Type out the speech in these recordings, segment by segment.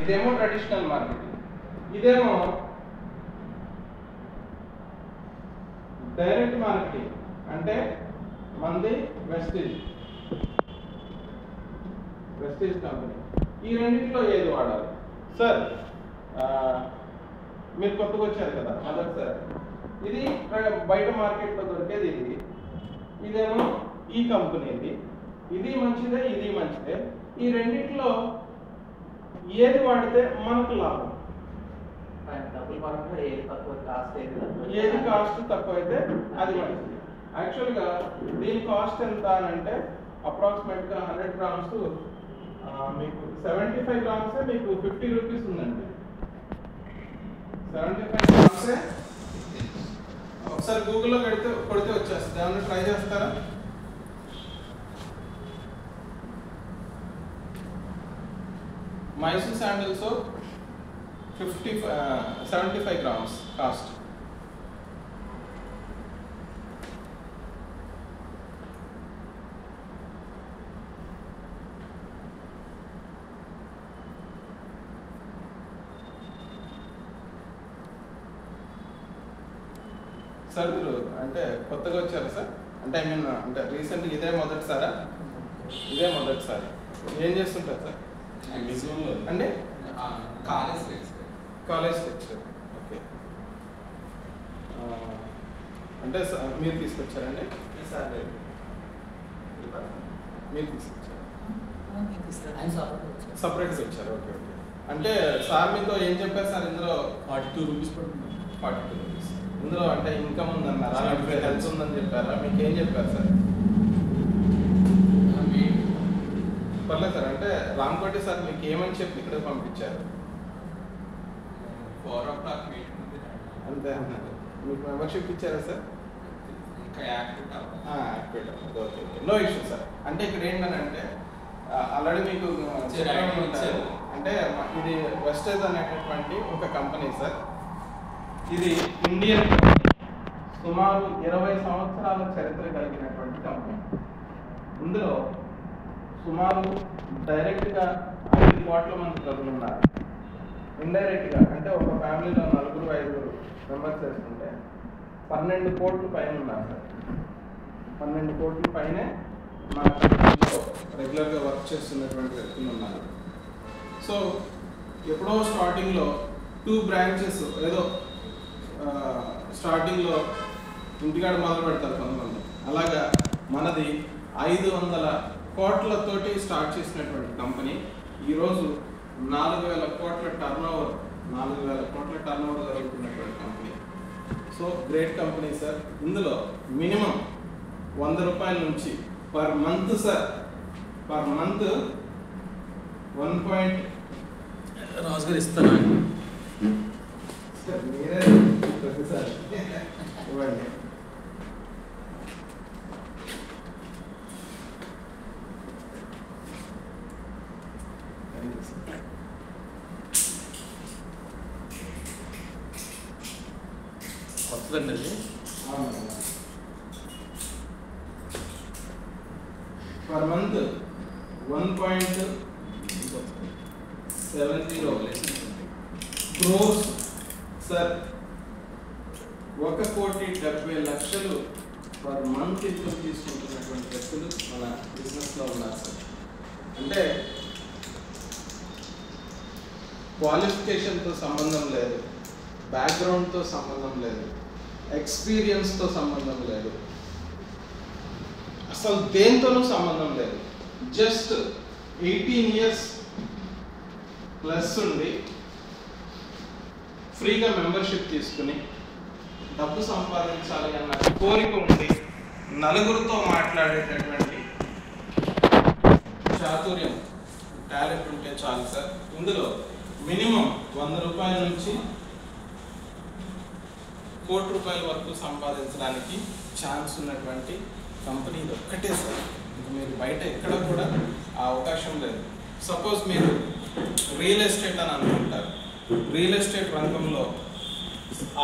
ఇదేమో traditional marketing, ఇదేమో direct marketing. అంటే మంది వెస్టీజ్ కంపెనీ. ఈ రెండింటిలో ఏది వాడాలి సార్? మీరు కొత్తగా వచ్చారు కదా మొదటిసారి. ఇది బయట మార్కెట్లో దొరికేది ఇది. ఇదేమో ఈ కంపెనీది. ఇది మంచిదే, ఇది మంచిదే. ఈ రెండిట్లో ఏది వాడితే మనకు లాభం? ఏది కాస్ట్ తక్కువైతే అది మంచిది. యాక్చువల్గా దీని కాస్ట్ ఎంత అని అంటే అప్రాక్సిమేట్గా 100 గ్రామ్స్ మీకు 75 గ్రామ్సే మీకు 50 రూపీస్ ఉందండి. 75 గ్రామ్సే. ఒకసారి గూగుల్లో కొడితే వచ్చేస్తుంది. ఏమన్నా ట్రై చేస్తారా? Mysore sandal soap 75 grams cost. Sir మీరు అంటే కొత్తగా వచ్చారా సార్? అంటే ఐ మీన్ అంటే రీసెంట్గా ఇదే మొదటిసారా? ఇదే మొదటిసారి. ఏం చేస్తుంటారు సార్? అంటే కాలేజ్ లెక్చర్. ఓకే. అంటే మీరు తీసుకొచ్చారండి? మీరు తీసుకొచ్చారు, సపరేట్గా వచ్చారు. Okay okay. అంటే సార్ మీతో ఏం చెప్పారు సార్? ఇందులో 42 రూపీస్ పడుతుంది. 42 రూపీస్. ఇందులో అంటే ఇన్కమ్ ఉందన్నారా? హెల్త్ ఉందని చెప్పారా? మీకు ఏం చెప్పారు సార్? పర్లేదు సార్. అంటే రామ్కోటి సార్ మీకు ఏమని చెప్పి ఇక్కడ పంపించారు? 4 o'clock మీటింగ్ ఉంది అంతే అన్నారు. మీకు మెంబర్షిప్ ఇచ్చారా సార్? ఇంకా యాక్టివేట్ అవ్వదు. Okay okay, no issue sir. అంటే ఇక్కడ ఏంటంటే ఆల్రెడీ మీకు ఇచ్చారు. అంటే ఇది వెస్టేజ్ అనేటటువంటి ఒక కంపెనీ సార్. ఇది ఇండియన్ కంపెనీ. సుమారు 20 సంవత్సరాల చరిత్ర కలిగినటువంటి కంపెనీ. ఇందులో సుమారు డైరెక్ట్గా 5 కోట్ల మంది ప్రజలు ఉన్నారు. ఇండైరెక్ట్గా అంటే ఒక ఫ్యామిలీలో 4-5 మెంబర్స్ వేసుకుంటే 12 కోట్ల పైన ఉన్నారు సార్. 12 కోట్ల పైనే మా కంపెనీలో రెగ్యులర్గా వర్క్ చేస్తున్నటువంటి వ్యక్తులు ఉన్నారు. సో ఎప్పుడో స్టార్టింగ్లో 2 బ్రాంచెస్ ఏదో స్టార్టింగ్లో ఇంటికాడ మొదలు పెడతారు కొంతమంది. అలాగా మనది 500 కోట్లతోటి స్టార్ట్ చేసినటువంటి కంపెనీ ఈరోజు 4,000 కోట్ల టర్నోవర్ జరుగుతున్నటువంటి company. So great company sir. ఇందులో మినిమం 100 రూపాయల నుంచి per month sir, per month 1. Raju garu ఇస్తారా? సార్ మీరే ప్రతిసారి ఇవ్వండి. వస్తుందండి అది. Per month 1.70 crores sir. 1,70,00,000 per month income తీసుకుంటున్నటువంటి వ్యక్తులు మన బిజినెస్లో ఉన్నారు సార్. అంటే క్వాలిఫికేషన్తో సంబంధం లేదు, బ్యాక్గ్రౌండ్తో సంబంధం లేదు, ఎక్స్పీరియన్స్తో సంబంధం లేదు, అసలు దేంతోనూ సంబంధం లేదు. జస్ట్ 18 years ప్లస్ ఉండి ఫ్రీగా మెంబర్షిప్ తీసుకుని డబ్బు సంపాదించాలి అన్న కోరిక ఉండి నలుగురితో మాట్లాడేటటువంటి చాతుర్యం, టాలెంట్ ఉంటే చాలు సార్. ఇందులో మినిమం 100 రూపాయల నుంచి 1 కోటి రూపాయల వరకు సంపాదించడానికి ఛాన్స్ ఉన్నటువంటి కంపెనీ ఇది ఒక్కటే సార్. మీరు బయట ఎక్కడ కూడా ఆ అవకాశం లేదు. సపోజ్ మీరు రియల్ ఎస్టేట్ అని అనుకుంటారు. రియల్ ఎస్టేట్ రంగంలో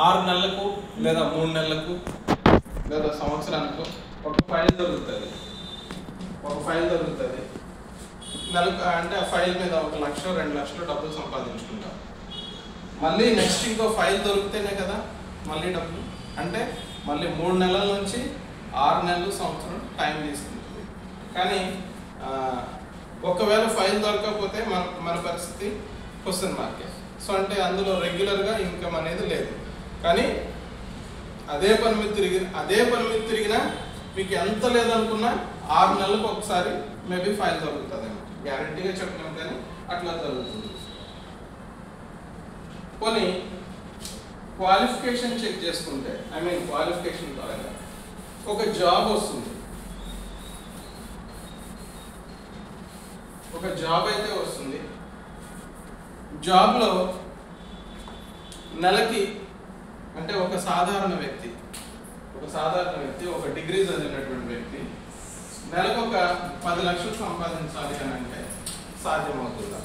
6 నెలలకు లేదా 3 నెలలకు లేదా సంవత్సరానికి ఒక ఫైల్ దొరుకుతుంది. నెలకు అంటే ఆ ఫైల్ మీద 1 లక్ష 2 లక్షలు డబ్బులు సంపాదించుకుంటాం. మళ్ళీ నెక్స్ట్ ఇంకో ఫైల్ దొరికితేనే కదా మళ్ళీ డబ్బులు. అంటే మళ్ళీ 3 నెలల నుంచి 6 నెలలు సంవత్సరం టైం తీసుకుంటుంది. కానీ ఒకవేళ ఫైల్ దొరకకపోతే మన పరిస్థితి క్వశ్చన్ మార్కే. సో అంటే అందులో రెగ్యులర్గా ఇన్కమ్ అనేది లేదు. కానీ అదే పని మీద తిరిగినా మీకు ఎంత లేదనుకున్నా 6 నెలలకు ఒకసారి మేబీ ఫైల్ దొరుకుతుంది. గ్యారంటీగా చెప్పలేము కానీ అట్లా జరుగుతుంది. కొన్ని క్వాలిఫికేషన్ చెక్ చేసుకుంటే క్వాలిఫికేషన్ పరంగా ఒక జాబ్ వస్తుంది. ఒక జాబ్ అయితే వస్తుంది. జాబ్లో నెలకి అంటే ఒక సాధారణ వ్యక్తి ఒక డిగ్రీ చదివినటువంటి వ్యక్తి నెలకు ఒక 10 లక్షలు సంపాదించాలి అని అంటే సాధ్యమవుతుందా?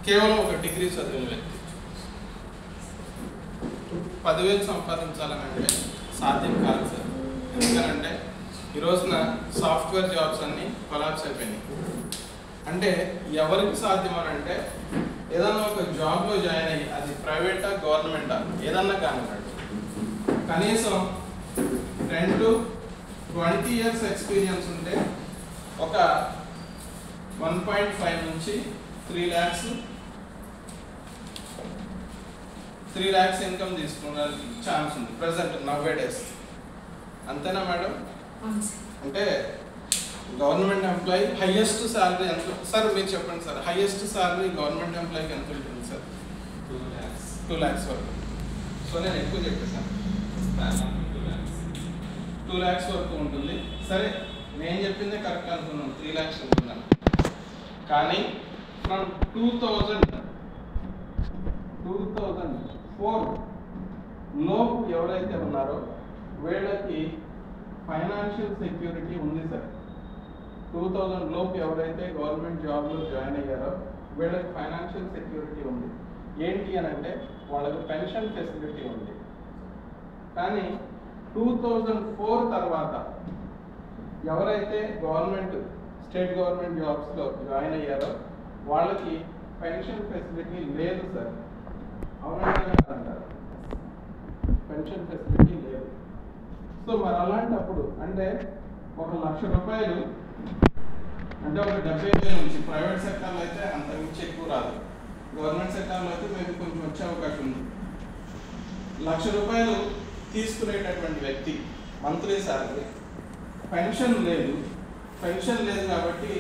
కేవలం ఒక డిగ్రీ చదివిన వ్యక్తి 10,000 సంపాదించాలని అంటే సాధ్యం కాదు సార్. ఎందుకంటే ఈ రోజున సాఫ్ట్వేర్ జాబ్స్ అన్నీ కొలాప్స్ అయిపోయినాయి. అంటే ఎవరికి సాధ్యం అని అంటే ఏదన్నా ఒక జాబ్లో జాయిన్ అయ్యి అది ప్రైవేటా గవర్నమెంటా ఏదన్నా కానివ్వండి కనీసం 10 to 20 years ఎక్స్పీరియన్స్ ఉంటే ఒక 1.5 నుంచి 3 lakhs ఇన్కమ్ తీసుకోవడానికి ఛాన్స్ ఉంది ప్రెసెంట్ నౌవేడేస్. అంతేనా మేడం? అంటే గవర్నమెంట్ ఎంప్లాయీ హైయెస్ట్ శాలరీ ఎంత సార్? మీరు చెప్పండి సార్. హైయెస్ట్ శాలరీ గవర్నమెంట్ ఎంప్లాయీకి ఎంత ఉంటుంది సార్? 2 lakhs వరకు. సో నేను ఎక్కువ చెప్పేసాను. 2 lakhs వరకు ఉంటుంది. సరే నేను చెప్పిందే కరెక్ట్ అనుకున్నాను, 3 lakhs ఉంటుందని. కానీ ఫ్రమ్ 2004 లోపు ఎవరైతే ఉన్నారో వీళ్ళకి ఫైనాన్షియల్ సెక్యూరిటీ ఉంది సార్. 2000 లోపు ఎవరైతే గవర్నమెంట్ జాబ్లో జాయిన్ అయ్యారో వీళ్ళకి ఫైనాన్షియల్ సెక్యూరిటీ ఉంది. ఏంటి అని అంటే వాళ్ళకి పెన్షన్ ఫెసిలిటీ ఉంది. కానీ 2004 తర్వాత ఎవరైతే స్టేట్ గవర్నమెంట్ జాబ్స్లో జాయిన్ అయ్యారో వాళ్ళకి పెన్షన్ ఫెసిలిటీ లేదు సార్. అవునంటే అంటారు పెన్షన్ ఫెసిలిటీ లేదు. సో మరి అలాంటప్పుడు అంటే 1 లక్ష రూపాయలు అంటే ఒక 70,000 నుంచి ప్రైవేట్ సెక్టార్లో అయితే అంత మించి ఎక్కువ రాదు. గవర్నమెంట్ సెక్టార్లో అయితే మీకు కొంచెం వచ్చే అవకాశం ఉంది. 1 లక్ష రూపాయలు తీసుకునేటటువంటి వ్యక్తి మంత్లీ శాలరీ, పెన్షన్ లేదు కాబట్టి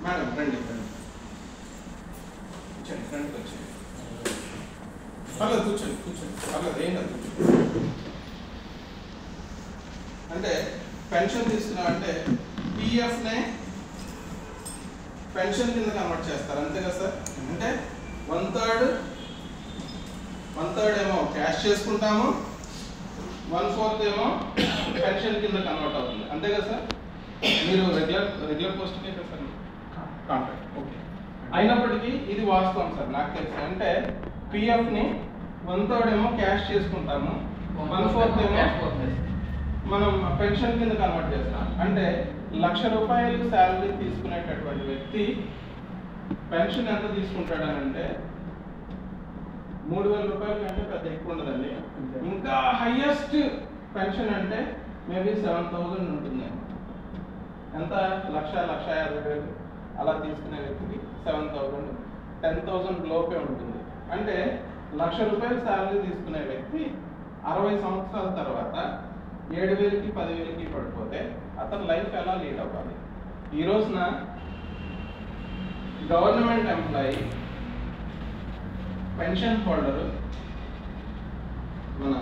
మేడం రండి ఫ్రెండ్కి వచ్చేయండి. పర్లేదు కూర్చోండి పర్లేదు ఏం కాదు కూర్చోండి. అంటే పెన్షన్ తీసుకున్నా అంటే పిఎఫ్నే పెన్షన్ కింద కన్వర్ట్ చేస్తారు అంతే కదా సార్? అంటే 1/3 ఏమో క్యాష్ చేసుకుంటాము, 1/4 ఏమో పెన్షన్ కింద కన్వర్ట్ అవుతుంది అంతే కదా సార్? మీరు రెగ్యులర్ పోస్ట్కే కదా సార్ కాంట్రాక్ట్? ఓకే. అయినప్పటికీ ఇది వాస్తవం సార్ నాకు తెలుసు. అంటే పిఎఫ్ని 1/3 ఏమో క్యాష్ చేసుకుంటాము, 1/4 ఏమో మనం పెన్షన్ కింద కన్వర్ట్ చేస్తాం. అంటే 1 లక్ష రూపాయలు శాలరీ తీసుకునేటటువంటి వ్యక్తి పెన్షన్ ఎంత తీసుకుంటాడని అంటే 3,000 రూపాయల కంటే పెద్ద ఎక్కువ ఉండదండి. ఇంకా హైయెస్ట్ పెన్షన్ అంటే మేబీ 7,000 ఉంటుంది. ఎంత? 1,50,000 అలా తీసుకునే వ్యక్తికి 7,000 10,000 లోపే ఉంటుంది. అంటే 1 లక్ష రూపాయల శాలరీ తీసుకునే వ్యక్తి 60 సంవత్సరాల తర్వాత 7,000కి 10,000కి పడిపోతే అతని లైఫ్ ఎలా లీడ్ అవ్వాలి? ఈ రోజున గవర్నమెంట్ ఎంప్లాయీ పెన్షన్ హోల్డరు మన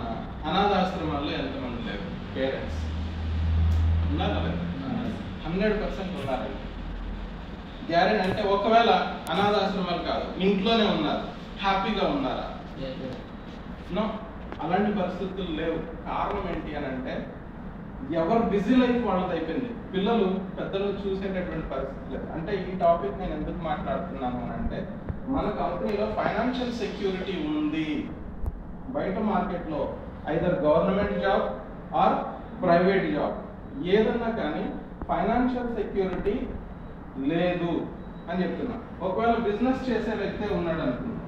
అనాథాశ్రమాల్లో ఎంతమంది లేరు? పేరెంట్స్ ఉన్నారా? 100% ఉన్నారండి. గ్యారెంటీ. అంటే ఒకవేళ అనాథాశ్రమాలు కాదు ఇంట్లోనే ఉన్నారు, హ్యాపీగా ఉన్నారా? నో, అలాంటి పరిస్థితులు లేవు. కారణం ఏంటి అని అంటే ఎవరు బిజీ లైఫ్ వాళ్ళది అయిపోయింది. పిల్లలు పెద్దలు చూసేటటువంటి పరిస్థితి లేదు. అంటే ఈ టాపిక్ నేను ఎందుకు మాట్లాడుతున్నాను అని అంటే మన కంపెనీలో ఫైనాన్షియల్ సెక్యూరిటీ ఉంది. బయట మార్కెట్లో either government job or private job ఏదన్నా కానీ ఫైనాన్షియల్ సెక్యూరిటీ లేదు అని చెప్తున్నా. ఒకవేళ బిజినెస్ చేసే వ్యక్తి ఉన్నాడు అనుకున్నా,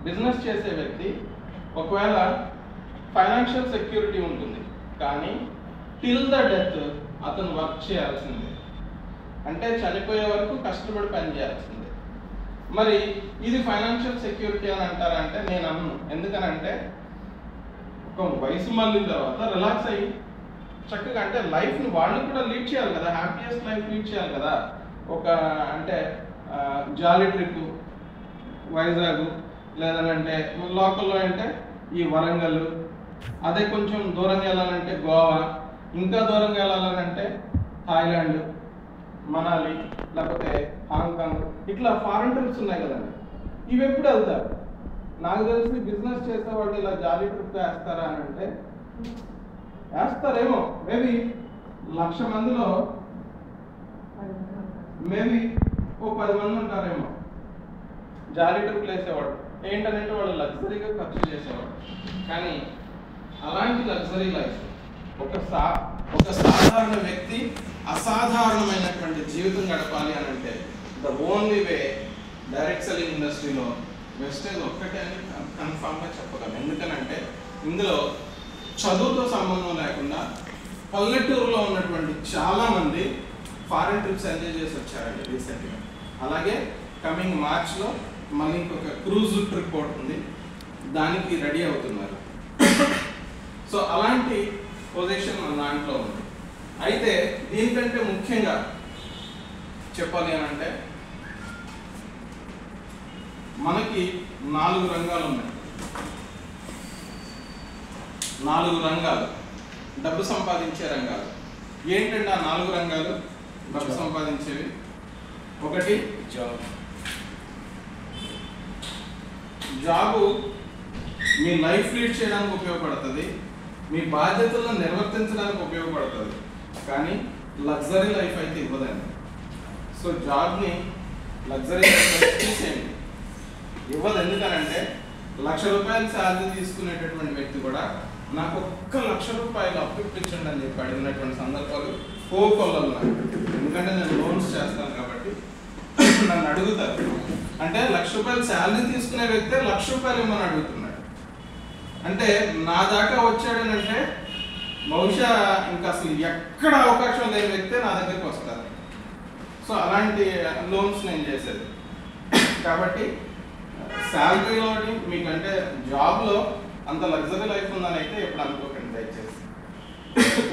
బిజినెస్ చేసే వ్యక్తి ఒకవేళ ఫైనాన్షియల్ సెక్యూరిటీ ఉంటుంది, కానీ టిల్ ద డెత్ అతను వర్క్ చేయాల్సిందే, అంటే చనిపోయే వరకు కష్టపడి పని చేయాల్సిందే. మరి ఇది ఫైనాన్షియల్ సెక్యూరిటీ అని అంటారంటే నేను అన్ను. ఎందుకనంటే ఒక వయసు మళ్ళిన తర్వాత రిలాక్స్ అయ్యి చక్కగా అంటే లైఫ్ని వాళ్ళు కూడా లీడ్ చేయాలి కదా, హ్యాపీయెస్ట్ లైఫ్ లీడ్ చేయాలి కదా. ఒక అంటే జాలీ ట్రిప్ వైజాగ్, లేదంటే లోకల్లో అంటే ఈ వరంగల్, అదే కొంచెం దూరంగా వెళ్ళాలంటే గోవా, ఇంకా దూరంగా వెళ్ళాలంటే థాయిలాండ్, మనాలి, లేకపోతే హాంకాంగ్, ఇట్లా ఫారెన్ ట్రిప్స్ ఉన్నాయి కదండి. ఇవి ఎప్పుడు వెళ్తారు? నాకు తెలిసి బిజినెస్ చేసేవాళ్ళు ఇలా జాలీ ట్రిప్ వేస్తారా అని అంటే వేస్తారేమో. మేబీ 1,00,000 మందిలో మేబీ ఓ 10 మంది ఉంటారేమో జాలీ ట్రిప్లు వేసేవాడు. ఏంటంటే వాళ్ళు లగ్జరీగా ఖర్చు చేసేవాడు. కానీ అలాంటి లగ్జరీ లైఫ్ ఒక సాధారణ వ్యక్తి అసాధారణమైనటువంటి జీవితం గడపాలి అని అంటే the only way direct selling ఇండస్ట్రీలో వెస్టేజ్ ఒక్కటే అని కన్ఫామ్గా చెప్పగలను. ఎందుకనంటే ఇందులో చదువుతో సంబంధం లేకుండా పల్లెటూరులో ఉన్నటువంటి చాలామంది ఫారెన్ ట్రిప్స్ ఎంజాయ్ చేసి వచ్చారండి రీసెంట్గా. అలాగే కమింగ్ మార్చ్లో మళ్ళీ ఇంకొక క్రూజ్ ట్రిప్ అవుతుంది, దానికి రెడీ అవుతున్నారు. సో అలాంటి పొజిషన్ మన దాంట్లో ఉంది. అయితే దీనికంటే ముఖ్యంగా చెప్పాలి అని అంటే మనకి 4 రంగాలు ఉన్నాయి. 4 రంగాలు డబ్బు సంపాదించే రంగాలు. ఏంటంటే ఆ 4 రంగాలు డబ్బు సంపాదించేవి? ఒకటి జాబు మీ లైఫ్ లీడ్ చేయడానికి ఉపయోగపడుతుంది, మీ బాధ్యతలను నిర్వర్తించడానికి ఉపయోగపడుతుంది, కానీ లగ్జరీ లైఫ్ అయితే ఇవ్వదండి. సో జాబ్ని లగ్జరీ లైఫ్ తీసేయండి, ఇవ్వదు. ఎందుకనంటే 1,00,000 రూపాయలు శాలరీ తీసుకునేటటువంటి వ్యక్తి కూడా నాకు 1,00,000 రూపాయలు అప్పు ఇప్పించండి అని చెప్పి అడిగినటువంటి సందర్భాలు కోకొల్లలు నాకు. ఎందుకంటే నేను లోన్స్ చేస్తాను కాబట్టి నన్ను అడుగుతారు. అంటే 1,00,000 రూపాయలు శాలరీ తీసుకునే వ్యక్తే 1,00,000 రూపాయలు ఇవ్వమని అడుగుతున్నాడు. అంటే నా దాకా వచ్చాడనంటే బహుశా ఇంకా అసలు ఎక్కడ అవకాశం లేని వ్యక్తే నా దగ్గరికి వస్తారు. సో అలాంటి లోన్స్ నేను చేసేది. కాబట్టి శాలరీలోని మీకంటే జాబ్లో అంత లగ్జరీ లైఫ్ ఉందని అయితే ఎప్పుడు అనుకోకండి దయచేసి.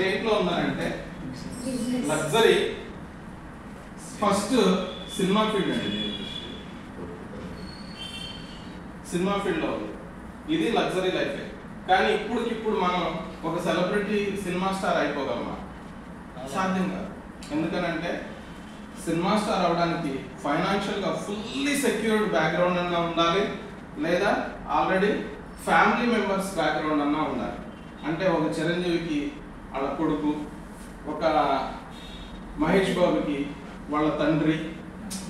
దేంట్లో ఉందనంటే లగ్జరీ ఫస్ట్ సినిమా ఫీల్డ్ అండి. సినిమా ఫీల్డ్లో ఉంది, ఇది లగ్జరీ లైఫే. కానీ ఇప్పుడు మనం ఒక సెలబ్రిటీ సినిమా స్టార్ అయిపోగలమా? సాధ్యం కాదు. ఎందుకనంటే సినిమా స్టార్ అవడానికి ఫైనాన్షియల్గా ఫుల్లీ సెక్యూర్డ్ బ్యాక్గ్రౌండ్ అన్నా ఉండాలి, లేదా ఆల్రెడీ ఫ్యామిలీ మెంబర్స్ బ్యాక్గ్రౌండ్ అన్నా ఉండాలి. అంటే ఒక చిరంజీవికి వాళ్ళ కొడుకు, ఒక మహేష్ బాబుకి వాళ్ళ తండ్రి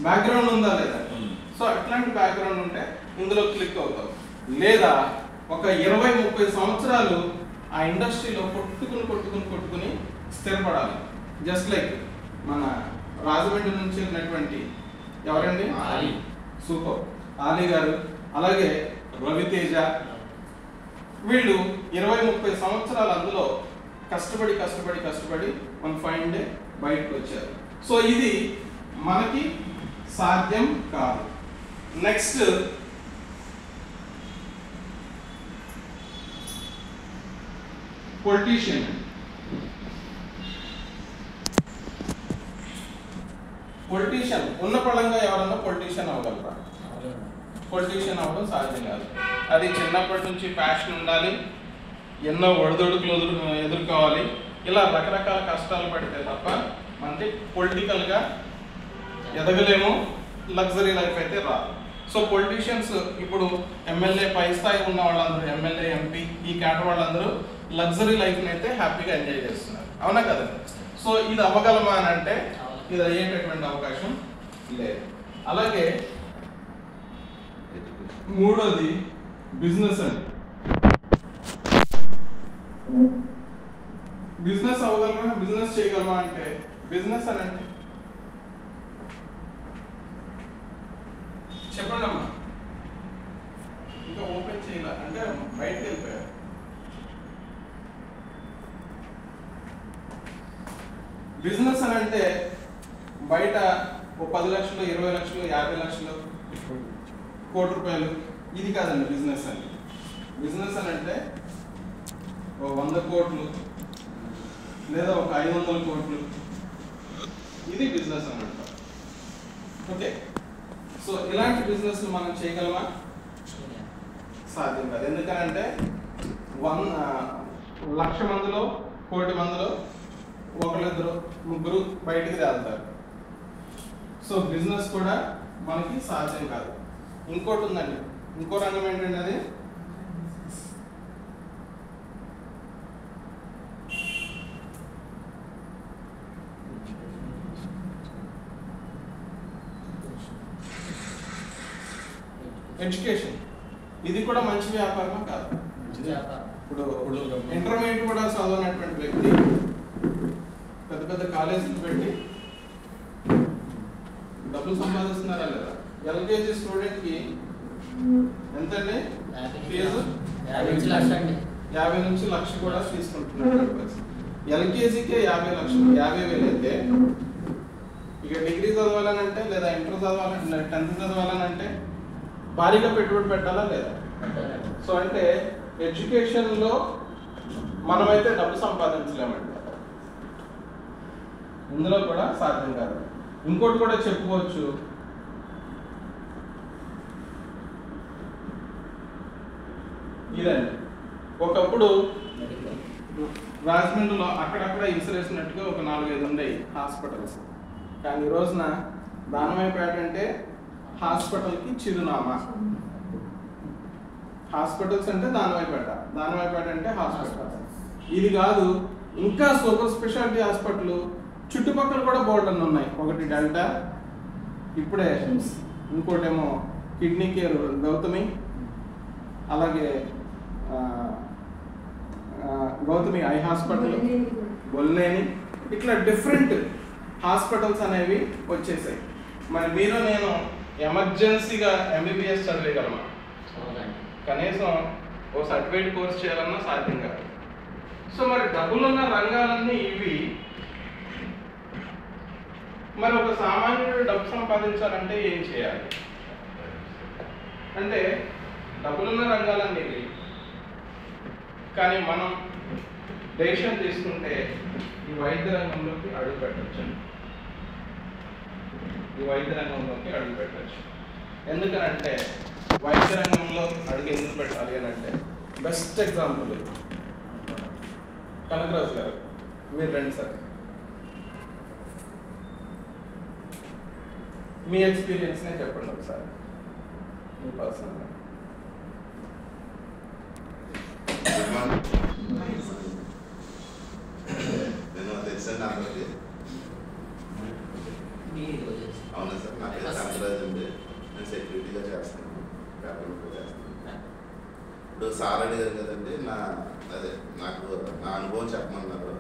బ్యాక్గ్రౌండ్ ఉందా లేదా? సో అట్లాంటి బ్యాక్గ్రౌండ్ ఉంటే ఇందులో క్లిక్ అవుతావు. లేదా ఒక 20-30 సంవత్సరాలు ఆ ఇండస్ట్రీలో కొట్టుకుని స్థిరపడాలి. జస్ట్ లైక్ మన రాజమండ్రి నుంచి వెళ్ళినటువంటి ఎవరండి, సూపర్ ఆలీ గారు, అలాగే రవితేజ, వీళ్ళు 20-30 సంవత్సరాలు అందులో కష్టపడి మన ఫైన్ డే బయటకు వచ్చారు. సో ఇది మనకి సాధ్యం కాదు. Next politician. పొలిటీషియన్ ఉన్న పళంగా ఎవరన్నా పొలిటీషియన్ అవ్వగలరా? పొలిటీషియన్ అవ్వడం సాధ్యం కాదు. అది చిన్నప్పటి నుంచి ప్యాషన్ ఉండాలి, ఎన్నో ఒడిదొడుకులు ఎదుర్కోవాలి, ఇలా రకరకాల కష్టాలు పడితే తప్ప మనకి పొలిటికల్గా ఎదగలేము, లగ్జరీ లైఫ్ అయితే రాదు. సో పొలిటీషియన్స్ ఇప్పుడు ఎమ్మెల్యే పై స్థాయి ఉన్న వాళ్ళందరూ, ఎమ్మెల్యే ఎంపీ ఈ కేట వాళ్ళందరూ లగ్జరీ లైఫ్ని అయితే హ్యాపీగా ఎంజాయ్ చేస్తున్నారు, అవునా కదా? సో ఇది అవ్వగలమా అని అంటే ఇది అయ్యేటటువంటి అవకాశం లేదు. అలాగే మూడోది బిజినెస్ అండి. బిజినెస్ అవ్వగలమా, బిజినెస్ చేయగలమా అంటే బిజినెస్ అని అంటే చూడమ్మా, ఇంకా ఓపెన్ చేయాల అంటే బయటకు వెళ్ళిపోయారు. బిజినెస్ అని అంటే బయట ఓ 10 లక్షలు 20 లక్షలు 50 లక్షలు కోటి రూపాయలు ఇది కాదండి బిజినెస్ అని. బిజినెస్ అని అంటే ఓ 100 కోట్లు లేదా ఒక 500 కోట్లు, ఇది బిజినెస్ అని అంటారు. ఓకే, సో ఇలాంటి బిజినెస్ మనం చేయగలమా? సాధ్యం కాదు. ఎందుకనంటే 1,00,000 మందిలో 1,00,00,000 మందిలో ఒకళ్ళిద్దరు ముగ్గురు బయటికి తేలుతారు. సో బిజినెస్ కూడా మనకి సాధ్యం కాదు. ఇంకోటి ఉందండి, ఇంకో రంగం ఏంటంటే అది ఎడ్యుకేషన్. ఇది కూడా మంచి వ్యాపారమా కాదు? ఇప్పుడు ఇంటర్మీడియట్ కూడా చదవనటువంటి వ్యక్తి పెద్ద పెద్ద కాలేజీలు పెట్టి డబ్బులు సంపాదిస్తున్నారా లేదా? ఎల్కేజీ స్టూడెంట్ కి ఎంతండి ఫీజు? 50 నుంచి 1,00,000 కూడా తీసుకుంటున్నారు. ఎల్కేజీకే 50 లక్షలు, 50,000 అయితే ఇక డిగ్రీ చదవాలనంటే లేదా ఇంటర్ చదవాలంటే 10th చదవాలనంటే భారీగా పెట్టుబడి పెట్టాలా లేదా? సో అంటే ఎడ్యుకేషన్లో మనమైతే డబ్బు సంపాదించలేమండి, ఇందులో కూడా సాధ్యం కాదు. ఇంకోటి కూడా చెప్పుకోవచ్చు, ఇదండి ఒకప్పుడు రాజమండ్రిలో అక్కడక్కడ ఇన్సూరెన్స్నట్టుగా ఒక 4-5 ఉండేవి హాస్పిటల్స్. కానీ ఈ రోజున దానమైపేట అంటే హాస్పిటల్కి చిరునామా. హాస్పిటల్స్ అంటే దానమైపేట, దానమైపేట అంటే హాస్పిటల్. ఇది కాదు, ఇంకా సూపర్ స్పెషాలిటీ హాస్పిటల్ చుట్టుపక్కల కూడా బోర్డర్లు ఉన్నాయి. ఒకటి డెల్టా, ఇప్పుడే ఇంకోటేమో కిడ్నీ కేర్ గౌతమి, అలాగే గౌతమి ఐ హాస్పిటల్, బొల్లేని, ఇట్లా డిఫరెంట్ హాస్పిటల్స్ అనేవి వచ్చేసాయి. మరి మీరు నేను ఎమర్జెన్సీగా ఎంబీబీఎస్ చదివేయగలమా? కనీసం ఓ సర్టిఫికేట్ కోర్స్ చేయాలన్నా సాధ్యం కాదు. సో మరి డబ్బులున్న రంగాలన్నీ ఇవి. మరి ఒక సామాన్యుడు డబ్బు సంపాదించాలంటే ఏం చేయాలి అంటే డబ్బులున్న రంగాలన్నీ ఇవి. కానీ మనం డెసిషన్ తీసుకుంటే ఈ వైద్య రంగంలోకి అడుగు పెట్టచ్చు, ఈ వైద్య రంగంలోకి అడుగు పెట్టచ్చు. ఎందుకనంటే వైద్య రంగంలో అడుగు ఎందుకు పెట్టాలి అని అంటే బెస్ట్ ఎగ్జాంపుల్ కనకరాజు గారు, మీరు రండి సార్. మీ ఎక్స్పీరియన్స్నే చెప్పండి ఒకసారి, మీ పర్సనల్గా. నేను తెలుసండి అందరికి. అవునా సార్, నా పేరు కనకరాజు అండి. నేను సెక్యూరిటీగా చేస్తాను, పేపర్లో చేస్తాను. ఇప్పుడు సార్ అడిగారు కదండి, నాకు నా అనుభవం చెప్పమన్నారు.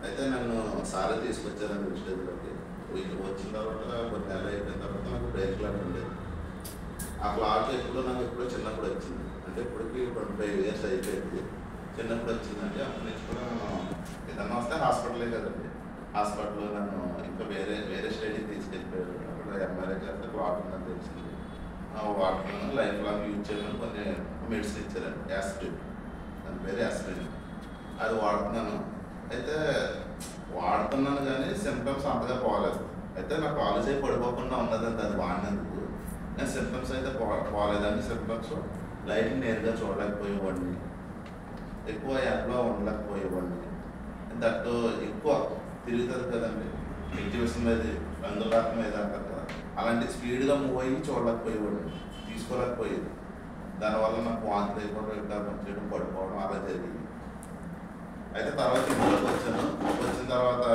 అయితే నన్ను సార్ తీసుకొచ్చారని విషయంలోకి వచ్చిన తర్వాత కొన్ని నెలలు అయిపోయిన తర్వాత నాకు బ్రేక్ క్లాట్ ఉండేది. ఆ క్లాట్ నాకు చిన్నప్పుడు వచ్చింది. అంటే ఇప్పటికి 25 years అయిపోయింది. చిన్నప్పుడు వచ్చిందంటే అప్పటి నుంచి కూడా ఏదన్నా వస్తే హాస్పిటలే కదండి. హాస్పిటల్లో నన్ను ఇంకా వేరే స్టేట్కి తీసుకెళ్ళిపోయారు. అక్కడ ఎంఆర్ఐ చేస్తే క్లాట్ ఉందని తెలిసింది. వాడుతున్నాను, లైఫ్ లాంగ్ యూజ్ చేయమని కొన్ని మెడిసిన్ ఇచ్చారండి. యాస్పిరిన్, దాని పేరు యాస్పిరిన్. అది వాడుతున్నాను. అయితే వాడుతున్నాను కానీ సింప్టమ్స్ అంతగా పోలేదు. అయితే నా కాలేజ్ అయి పడిపోకుండా ఉన్నదండి అది వాడినందుకు. నేను సింప్టమ్స్ అయితే పోలేదండి. సింప్టమ్స్ లైట్ నేరుగా చూడలేకపోయేవాడిని, ఎక్కువ యాప్లో ఉండలేకపోయేవాడిని. దట్టు ఎక్కువ తిరుగుతుంది కదండి, ఎగ్జిబిషన్ మీద రంగురాత్మ మీద అంటారు కదా, అలాంటి స్పీడ్గా మూవ్ అయ్యి చూడలేకపోయేవాడిని, తీసుకోలేకపోయేది. దానివల్ల నాకు వాంతి అయిపోవడం, ఇంకా చేయడం, పడిపోవడం అలా జరిగింది. అయితే తర్వాత ఇంట్లోకి వచ్చాను. వచ్చిన తర్వాత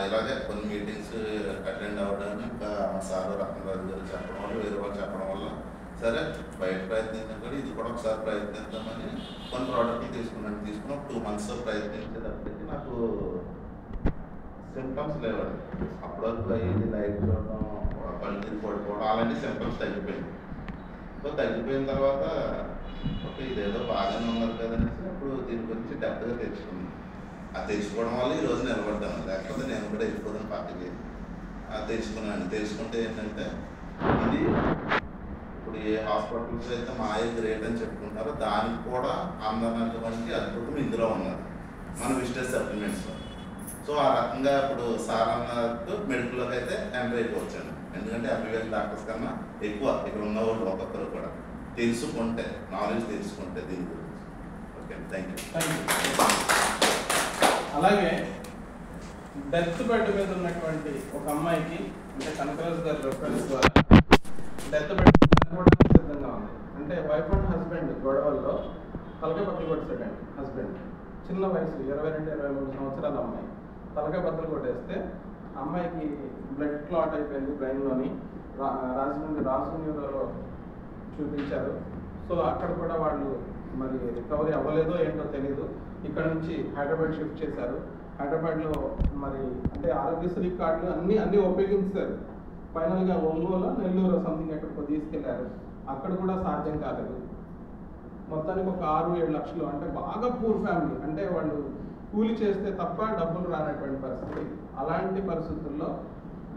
ఇలాగే కొన్ని మీటింగ్స్ అటెండ్ అవ్వడానికి ఇంకా మా సారు రత్నరాజు గారు చెప్పడం వల్ల, వేరే వాళ్ళు చెప్పడం వల్ల సరే బయట ప్రయత్నించాం కానీ ఇది కూడా ఒకసారి ప్రయత్నిద్దామని కొన్ని ప్రోడక్ట్లు తీసుకుని ఒక 2 months ప్రయత్నించేటప్పటికి నాకు సింటమ్స్ లేవండి. అప్పటివరకు అయ్యింది లైట్ చూడడం, కళ్ళు తిరిగి పడిపోవడం అలాంటి సింటమ్స్ తగ్గిపోయింది. సో తగ్గిపోయిన తర్వాత ఓకే ఇదేదో బాగానే ఉన్నది కదనేసి అప్పుడు దీని గురించి డెప్త్గా తెచ్చుకున్నాను. అది తెచ్చుకోవడం వల్ల ఈరోజు నిలబడ్డాను, లేకపోతే నేను కూడా వెళ్ళిపోతాను పక్కకి. తెచ్చుకున్నాను. తెలుసుకుంటే ఏంటంటే ఇది ఇప్పుడు ఏ హాస్పిటల్స్ అయితే మాయ గ్రేట్ అని చెప్పుకుంటారో దానికి కూడా అందనటువంటి అద్భుతం ఇందులో ఉన్నది మన విజిటెడ్ సప్లిమెంట్స్లో. సో ఆ రకంగా ఇప్పుడు సార్ అన్నట్టు మెడికల్లోకి అయితే ఎంటర్ అయిపోవచ్చాను. ఎందుకంటే ఎంబీబీఎస్ డాక్టర్స్ కన్నా ఎక్కువ ఇక్కడ ఉన్న వాళ్ళు ఒక్కొక్కరు కూడా తెలుసుకుంటే, నాలెడ్జ్ తెలుసుకుంటే దీని గురించి. Okay, thank you. అలాగే డెత్ బెడ్ మీద ఉన్నటువంటి ఒక అమ్మాయికి అంటే కనకరాజు గారి రెఫరెన్స్ ద్వారా డెత్ బెడ్ చనిపోవడానికి సిద్ధంగా ఉంది. అంటే వైఫ్ అండ్ హస్బెండ్ గొడవల్లో తలకాయ బద్దలు కొట్టేసాడండి హస్బెండ్. చిన్న వయసు 22-23 సంవత్సరాల అమ్మాయి తలకాయ బద్దలు కొట్టేస్తే అమ్మాయికి బ్లడ్ క్లాట్ అయిపోయింది బ్రెయిన్లోని. రాజు న్యూరోలో చూపించారు. సో అక్కడ కూడా వాళ్ళు మరి రికవరీ అవ్వలేదో ఏంటో తెలీదు. ఇక్కడ నుంచి హైదరాబాద్ షిఫ్ట్ చేశారు. హైదరాబాద్లో మరి అంటే ఆరోగ్యశ్రీ కార్డులు అన్నీ ఉపయోగించారు. ఫైనల్గా ఒంగోలు, నెల్లూరు సంథింగ్ ఎక్కడికో తీసుకెళ్లారు. అక్కడ కూడా సాధ్యం కాలేదు. మొత్తానికి ఒక 6-7 లక్షలు అంటే బాగా పూర్ ఫ్యామిలీ, అంటే వాళ్ళు కూలి చేస్తే తప్ప డబ్బులు రానటువంటి పరిస్థితి. అలాంటి పరిస్థితుల్లో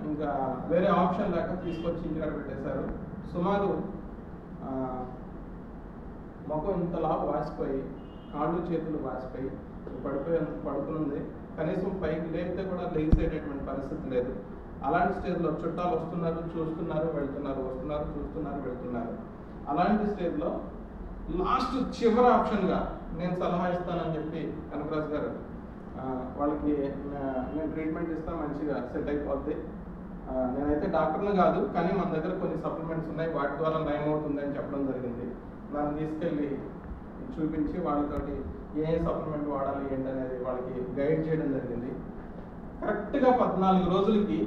ఇంకా వేరే ఆప్షన్ లేక తీసుకొచ్చి ఇంటికాడ పెట్టేశారు. సుమారు ముఖం ఇంతలా వాసిపోయి, కాళ్ళు చేతులు వాసిపోయి పడుకునుంది. కనీసం పైకి లేపితే కూడా లేచేటటువంటి పరిస్థితి లేదు. అలాంటి స్టేజ్లో చుట్టాలు వస్తున్నారు, చూస్తున్నారు, వెళ్తున్నారు, వస్తున్నారు, చూస్తున్నారు, వెళ్తున్నారు. అలాంటి స్టేజ్లో లాస్ట్ చివరి ఆప్షన్గా నేను సలహా ఇస్తానని చెప్పి కనకరాజు గారు వాళ్ళకి నేను ట్రీట్మెంట్ ఇస్తాను, మంచిగా సెట్ అయిపోద్ది. నేనైతే డాక్టర్ని కాదు, కానీ మన దగ్గర కొన్ని సప్లిమెంట్స్ ఉన్నాయి, వాటి ద్వారా నయం అవుతుందని చెప్పడం జరిగింది. నన్ను తీసుకెళ్ళి చూపించి వాళ్ళతోటి ఏ సప్లిమెంట్ వాడాలి ఏంటనేది వాళ్ళకి గైడ్ చేయడం జరిగింది. కరెక్ట్గా 14 రోజులకి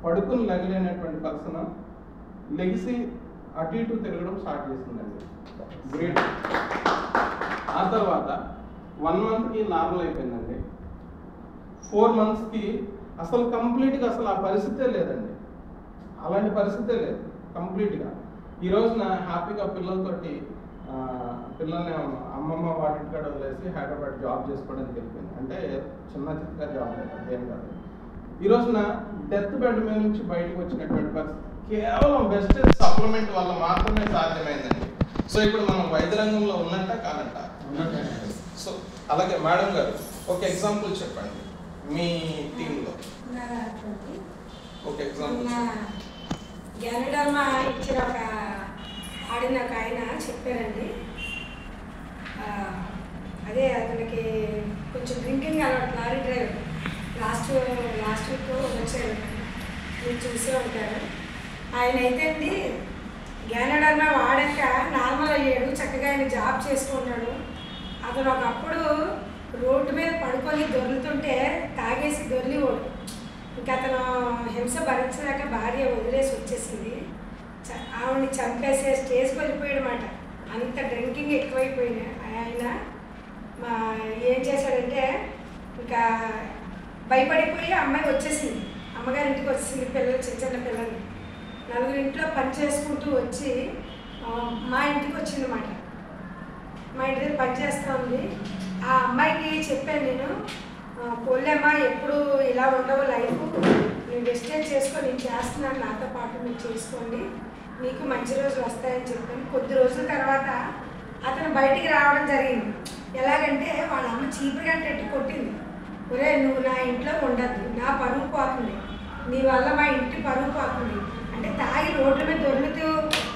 పడుకుని లెగలేనటువంటి పర్సన్ లెగిసి అటు ఇటు తిరగడం స్టార్ట్ చేసిందండి. గ్రేట్. ఆ తర్వాత 1 మంత్కి నార్మల్ అయిపోయిందండి. 4 మంత్స్కి అసలు కంప్లీట్గా అసలు ఆ పరిస్థితే లేదండి. అలాంటి పరిస్థితే లేదు కంప్లీట్గా. ఈ రోజున హ్యాపీగా పిల్లలతోటి పిల్లల్ని అమ్మమ్మ వాళ్ళ ఇంటికాడ వదిలేసి హైదరాబాద్ జాబ్ చేసుకోవడానికి వెళ్ళిపోయింది. అంటే చిన్న చిన్న జాబ్ లేదు, అదేం కాదు. ఈ రోజున డెత్ బెడ్ మీద నుంచి బయటకు వచ్చినటువంటి పరిస్థితి కేవలం బెస్ట్ సప్లిమెంట్ వల్ల మాత్రమే సాధ్యమైందండి. సో ఇప్పుడు మనం వైద్య రంగంలో ఉన్నట్ట కాదంట. సో అలాగే మేడం గారు ఒక ఎగ్జాంపుల్ చెప్పండి మీ టీంలో. ఒక ఎగ్జాంపుల్ గెనడమా ఇచ్చిన ఒక ఆడిన ఒక ఆయన చెప్పారండి. అదే అతనికి కొంచెం డ్రింకింగ్ అలవాటు, లారీ డ్రైవర్. లాస్ట్ వీక్ వచ్చారు, మీరు చూసే ఉంటారు. ఆయన అయితే అండి గెనడమా వాడాక నార్మల్ అయ్యాడు, చక్కగా ఆయన జాబ్ చేసుకుంటాడు. అతను ఒకప్పుడు రోడ్డు మీద పడుకొని దొర్లుతుంటే తాగేసి దొర్లివాడు. ఇంకా అతను హింస భరించలేక భార్య వదిలేసి వచ్చేసింది. ఆవిడని చంపేసే స్టేజ్కి వెళ్ళిపోయాడనమాట. అంత డ్రింకింగ్ ఎక్కువైపోయినా ఆయన ఏం చేశాడంటే ఇంకా భయపడిపోయి అమ్మాయి వచ్చేసింది, అమ్మగారి ఇంటికి వచ్చేసింది. పిల్లలు చిన్న పిల్లల్ని 4 ఇంట్లో పని చేసుకుంటూ వచ్చి మా ఇంటికి వచ్చిందన్నమాట. మా ఇంటి దగ్గర పని చేస్తూ ఉంది. ఆ అమ్మాయికి చెప్పాను నేను, పోలేమ్మా ఎప్పుడు ఇలా ఉండవు లైఫ్, నేను వెస్టేజ్ చేసుకొని నేను చేస్తున్నాను, నాతో పాటు మీరు చేసుకోండి, మీకు మంచి రోజులు వస్తాయని చెప్పాను. కొద్ది రోజుల తర్వాత అతను బయటికి రావడం జరిగింది. ఎలాగంటే వాళ్ళ అమ్మ చీపురుగా పెట్టి కొట్టింది. ఒరే నువ్వు నా ఇంట్లో ఉండద్దు, నా పరువు పోతుంది, నీ వల్ల మా ఇంటి పరువు పోతుంది అంటే తాగి రోడ్ల మీద దొరుకుతూ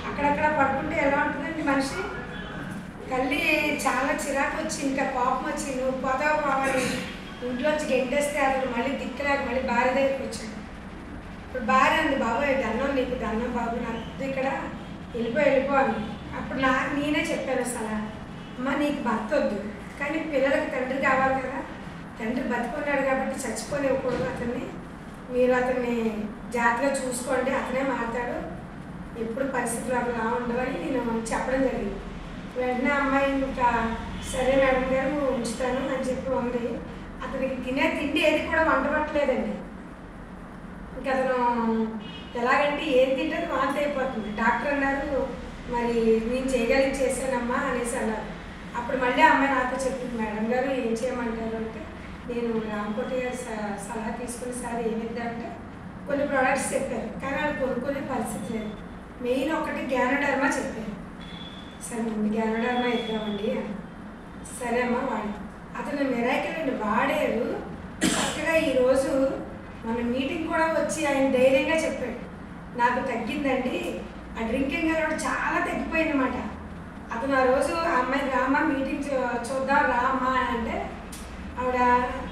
అక్కడక్కడ పడుకుంటే ఎలా ఉంటుందండి మనిషి. తల్లి చాలా చిరాకు వచ్చి ఇంకా కోపం వచ్చి నువ్వు పోతావు కావాలి ఇంట్లోంచి గెంటేస్తే అతను మళ్ళీ దిక్కులేక మళ్ళీ భార్య దగ్గరికి వచ్చాడు. ఇప్పుడు భార్య అంది, బాబు దండం నీకు దండం బాబు, నాకు ఇక్కడ వెళ్ళిపో అని. అప్పుడు నేనే చెప్పాను అసలు, అమ్మ నీకు భర్త వద్దు, కానీ పిల్లలకు తండ్రి కావాలి కదా, తండ్రి బతుకున్నాడు కాబట్టి చచ్చిపోనివ్వకూడదు అతన్ని, మీరు అతన్ని జాగ్రత్తగా చూసుకోండి, అతనే మాట్లాడు, ఎప్పుడు పరిస్థితులు అలా ఉండవని నేను చెప్పడం జరిగింది. వెంటనే అమ్మాయి ఇంకా సరే మేడం గారు ఉంచుతాను అని చెప్పి ఉంది. అతనికి తినే తిండి ఏది కూడా వంట పట్టలేదండి. ఇంకా అతను ఎలాగంటే ఏం తింటే వాంతి అయిపోతుంది. డాక్టర్ అన్నారు మరి నేను చేయగలిగి చేశానమ్మా అనేసి అన్నారు. అప్పుడు మళ్ళీ అమ్మాయి నాతో చెప్పింది, మేడం గారు ఏం చేయమంటారు అంటే, నేను రామకోటి గారి సలహా తీసుకుని సార్ ఏమిద్దామంటే కొన్ని ప్రోడక్ట్స్ చెప్పారు. కానీ వాళ్ళు కొనుక్కునే పరిస్థితి లేదు. మెయిన్ ఒకటి గ్యానోడర్మా చెప్పారు. సరే ముందు గ్యానోడర్మా ఇద్దామండి అని. సరే అమ్మ వాడి అతను మిరాకిల్ అండి వాడారు. చక్కగా ఈరోజు మన మీటింగ్ కూడా వచ్చి ఆయన ధైర్యంగా చెప్పాడు, నాకు తగ్గిందండి, ఆ డ్రింకింగ్ అలవాటు చాలా తగ్గిపోయింది అన్నమాట. అతను ఆ రోజు ఆ అమ్మాయి రామ్మా మీటింగ్ చూద్దాం రామ్మా అంటే, ఆవిడ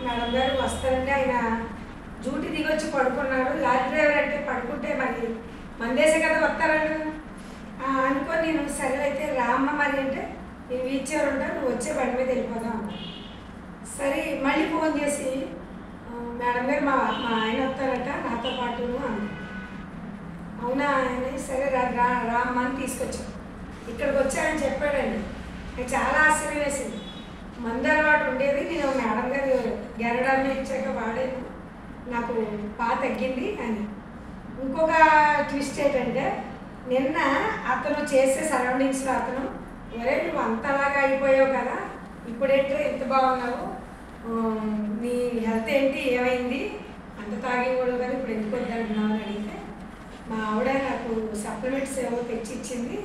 మేడం గారు వస్తారంటే ఆయన డ్యూటీ దిగొచ్చి పడుకున్నాడు. లారీ డ్రైవర్ అంటే పడుకుంటే మరి మందేసే కదా వస్తారండి అనుకొని నేను సరే అయితే రామ్మ మరి అంటే నేను వీల్చైర్ ఉంటాను నువ్వు వచ్చే బండి మీద వెళ్ళిపోదాం అన్నా. సరే మళ్ళీ ఫోన్ చేసి మేడం గారు మా ఆయన వస్తారట నాతో పాటు అన్న. అవునా అని సరే రామ్మ అని తీసుకొచ్చాను. ఇక్కడికి వచ్చాయని చెప్పాడండి. నాకు చాలా ఆశ్చర్యం వేసింది. మందు అలవాటు ఉండేది, నేను మేడం గారు గ్యానోడర్మా ఇచ్చాక వాడాను, నాకు బాగా తగ్గింది అని. ఇంకొక ట్విస్ట్ ఏంటంటే నిన్న అతను చేసే సరౌండింగ్స్లో అతను ఒరే నువ్వు అంతలాగా అయిపోయావు కదా, ఇప్పుడేంటో ఎంత బాగున్నావు, నీ హెల్త్ ఏంటి ఏమైంది, అంత తాగేవాడు కదా ఇప్పుడు ఎందుకు వద్దంటున్నావు అని అడిగితే మా ఆవిడ నాకు సప్లిమెంట్స్ ఏవో తెచ్చి ఇచ్చింది,